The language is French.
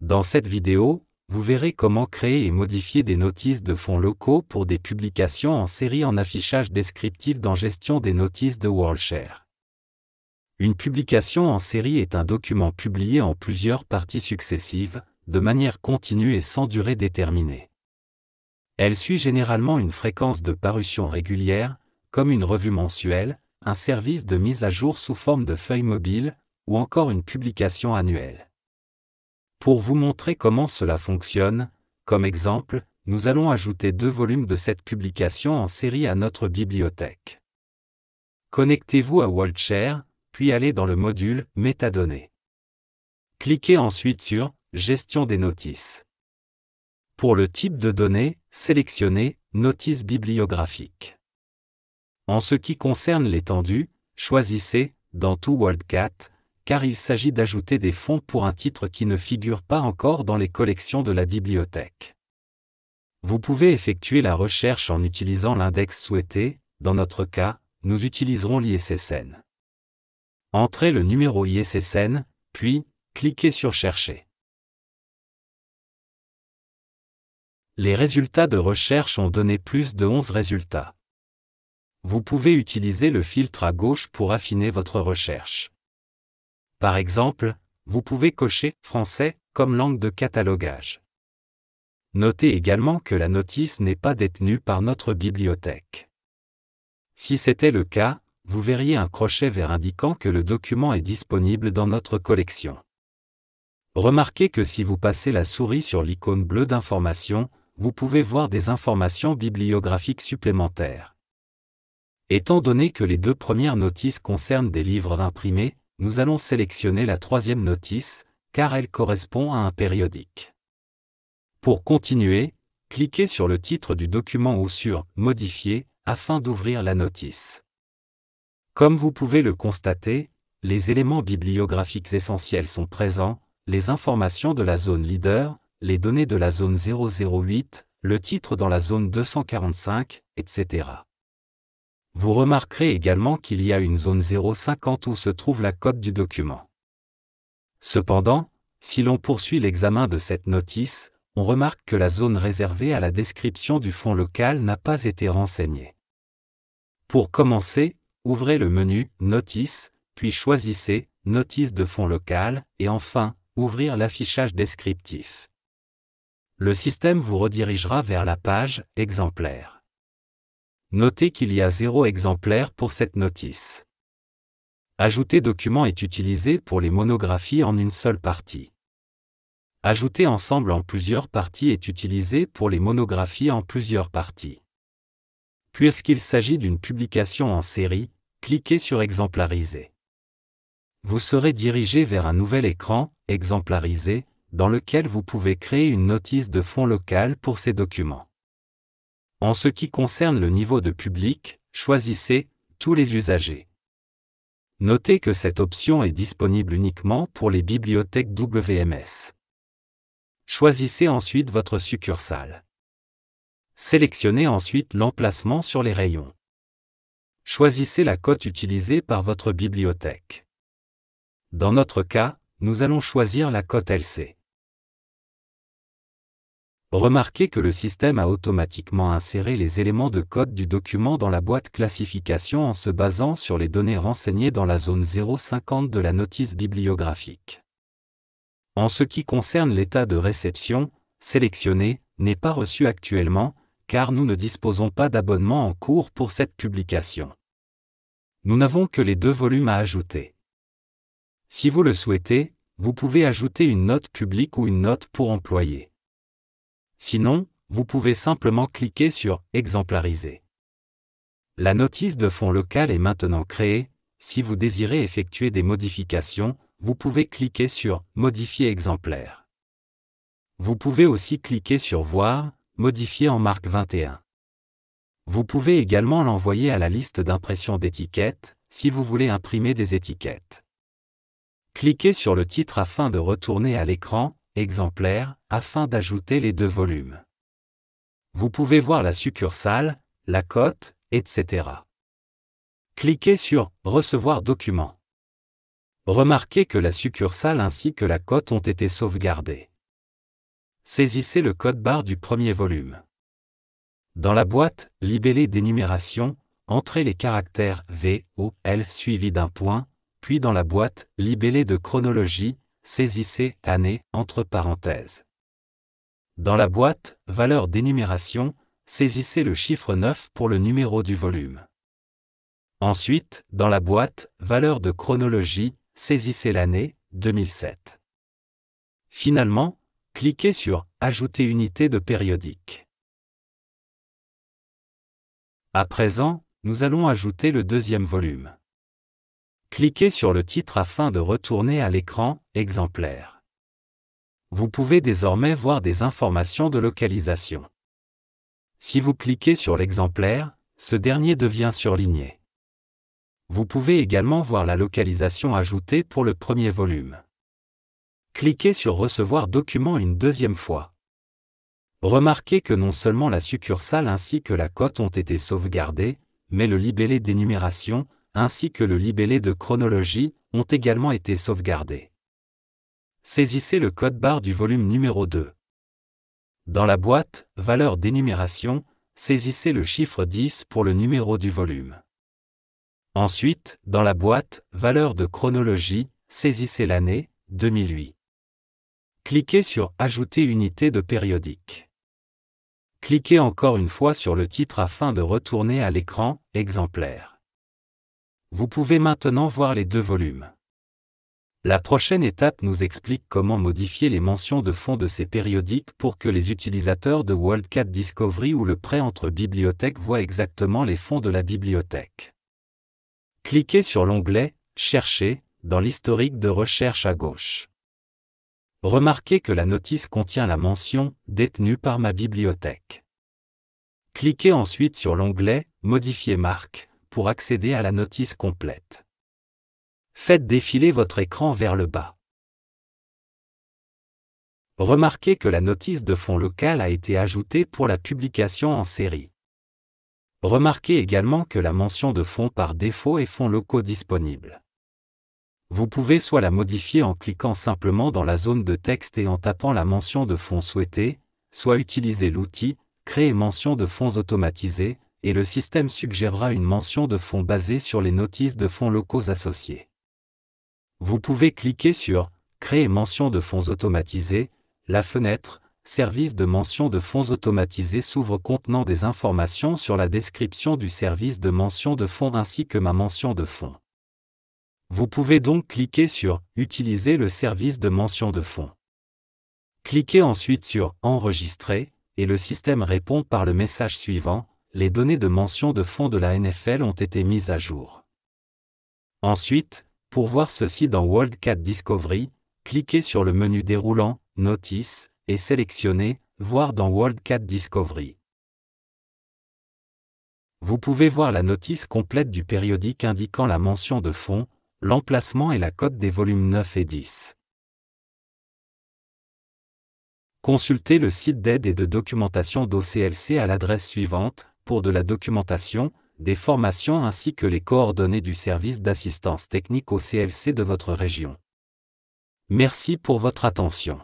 Dans cette vidéo, vous verrez comment créer et modifier des notices de fonds locaux pour des publications en série en affichage descriptif dans Gestion des notices de WorldShare. Une publication en série est un document publié en plusieurs parties successives, de manière continue et sans durée déterminée. Elle suit généralement une fréquence de parution régulière, comme une revue mensuelle, un service de mise à jour sous forme de feuille mobile, ou encore une publication annuelle. Pour vous montrer comment cela fonctionne, comme exemple, nous allons ajouter 2 volumes de cette publication en série à notre bibliothèque. Connectez-vous à WorldShare, puis allez dans le module « Métadonnées ». Cliquez ensuite sur « Gestion des notices ». Pour le type de données, sélectionnez « Notices bibliographiques ». En ce qui concerne l'étendue, choisissez « Dans tout WorldCat », car il s'agit d'ajouter des fonds pour un titre qui ne figure pas encore dans les collections de la bibliothèque. Vous pouvez effectuer la recherche en utilisant l'index souhaité, dans notre cas, nous utiliserons l'ISSN. Entrez le numéro ISSN, puis, cliquez sur Chercher. Les résultats de recherche ont donné plus de 11 résultats. Vous pouvez utiliser le filtre à gauche pour affiner votre recherche. Par exemple, vous pouvez cocher « Français » comme langue de catalogage. Notez également que la notice n'est pas détenue par notre bibliothèque. Si c'était le cas, vous verriez un crochet vert indiquant que le document est disponible dans notre collection. Remarquez que si vous passez la souris sur l'icône bleue d'information, vous pouvez voir des informations bibliographiques supplémentaires. Étant donné que les 2 premières notices concernent des livres imprimés, nous allons sélectionner la 3e notice, car elle correspond à un périodique. Pour continuer, cliquez sur le titre du document ou sur « Modifier » afin d'ouvrir la notice. Comme vous pouvez le constater, les éléments bibliographiques essentiels sont présents, les informations de la zone leader, les données de la zone 008, le titre dans la zone 245, etc. Vous remarquerez également qu'il y a une zone 050 où se trouve la cote du document. Cependant, si l'on poursuit l'examen de cette notice, on remarque que la zone réservée à la description du fonds local n'a pas été renseignée. Pour commencer, ouvrez le menu « Notices », puis choisissez « Notice de fonds local » et enfin, ouvrir l'affichage descriptif. Le système vous redirigera vers la page « Exemplaires ». Notez qu'il y a 0 exemplaire pour cette notice. Ajouter document est utilisé pour les monographies en une seule partie. Ajouter ensemble en plusieurs parties est utilisé pour les monographies en plusieurs parties. Puisqu'il s'agit d'une publication en série, cliquez sur Exemplariser. Vous serez dirigé vers un nouvel écran, Exemplariser, dans lequel vous pouvez créer une notice de fonds local pour ces documents. En ce qui concerne le niveau de public, choisissez « Tous les usagers ». Notez que cette option est disponible uniquement pour les bibliothèques WMS. Choisissez ensuite votre succursale. Sélectionnez ensuite l'emplacement sur les rayons. Choisissez la cote utilisée par votre bibliothèque. Dans notre cas, nous allons choisir la cote LC. Remarquez que le système a automatiquement inséré les éléments de code du document dans la boîte classification en se basant sur les données renseignées dans la zone 050 de la notice bibliographique. En ce qui concerne l'état de réception, sélectionnez « N'est pas reçu actuellement » car nous ne disposons pas d'abonnement en cours pour cette publication. Nous n'avons que les 2 volumes à ajouter. Si vous le souhaitez, vous pouvez ajouter une note publique ou une note pour employés. Sinon, vous pouvez simplement cliquer sur « Exemplariser ». La notice de fonds local est maintenant créée. Si vous désirez effectuer des modifications, vous pouvez cliquer sur « Modifier exemplaire ». Vous pouvez aussi cliquer sur « Voir », modifier en marque 21. Vous pouvez également l'envoyer à la liste d'impression d'étiquettes, si vous voulez imprimer des étiquettes. Cliquez sur le titre afin de retourner à l'écran « Exemplaire » afin d'ajouter les 2 volumes. Vous pouvez voir la succursale, la cote, etc. Cliquez sur « Recevoir document ». Remarquez que la succursale ainsi que la cote ont été sauvegardées. Saisissez le code-barre du premier volume. Dans la boîte « Libellé d'énumération », entrez les caractères V, O, L suivis d'un point, puis dans la boîte « Libellé de chronologie », saisissez « année » entre parenthèses. Dans la boîte « Valeur d'énumération », saisissez le chiffre 9 pour le numéro du volume. Ensuite, dans la boîte « Valeur de chronologie », saisissez l'année, 2007. Finalement, cliquez sur « Ajouter unité de périodique ». À présent, nous allons ajouter le deuxième volume. Cliquez sur le titre afin de retourner à l'écran « Exemplaire ». Vous pouvez désormais voir des informations de localisation. Si vous cliquez sur l'exemplaire, ce dernier devient surligné. Vous pouvez également voir la localisation ajoutée pour le premier volume. Cliquez sur Recevoir document une deuxième fois. Remarquez que non seulement la succursale ainsi que la cote ont été sauvegardés, mais le libellé d'énumération, ainsi que le libellé de chronologie, ont également été sauvegardés. Saisissez le code-barre du volume numéro 2. Dans la boîte « Valeur d'énumération », saisissez le chiffre 10 pour le numéro du volume. Ensuite, dans la boîte « Valeur de chronologie », saisissez l'année, 2008. Cliquez sur « Ajouter unité de périodique ». Cliquez encore une fois sur le titre afin de retourner à l'écran « Exemplaire ». Vous pouvez maintenant voir les deux volumes. La prochaine étape nous explique comment modifier les mentions de fond de ces périodiques pour que les utilisateurs de WorldCat Discovery ou le prêt entre bibliothèques voient exactement les fonds de la bibliothèque. Cliquez sur l'onglet « Chercher » dans l'historique de recherche à gauche. Remarquez que la notice contient la mention « Détenue par ma bibliothèque ». Cliquez ensuite sur l'onglet « Modifier marque » pour accéder à la notice complète. Faites défiler votre écran vers le bas. Remarquez que la notice de fond local a été ajoutée pour la publication en série. Remarquez également que la mention de fond par défaut est fonds locaux disponibles. Vous pouvez soit la modifier en cliquant simplement dans la zone de texte et en tapant la mention de fond souhaitée, soit utiliser l'outil « Créer mention de fonds automatisée » et le système suggérera une mention de fond basée sur les notices de fonds locaux associées. Vous pouvez cliquer sur « Créer mention de fonds automatisée », la fenêtre « Service de mention de fonds automatisée » s'ouvre contenant des informations sur la description du service de mention de fonds ainsi que ma mention de fonds. Vous pouvez donc cliquer sur « Utiliser le service de mention de fonds ». Cliquez ensuite sur « Enregistrer » et le système répond par le message suivant « Les données de mention de fonds de la NFL ont été mises à jour ». Ensuite, pour voir ceci dans WorldCat Discovery, cliquez sur le menu déroulant « Notice » et sélectionnez « Voir dans WorldCat Discovery ». Vous pouvez voir la notice complète du périodique indiquant la mention de fond, l'emplacement et la cote des volumes 9 et 10. Consultez le site d'aide et de documentation d'OCLC à l'adresse suivante, pour de la documentation, des formations ainsi que les coordonnées du service d'assistance technique OCLC de votre région. Merci pour votre attention.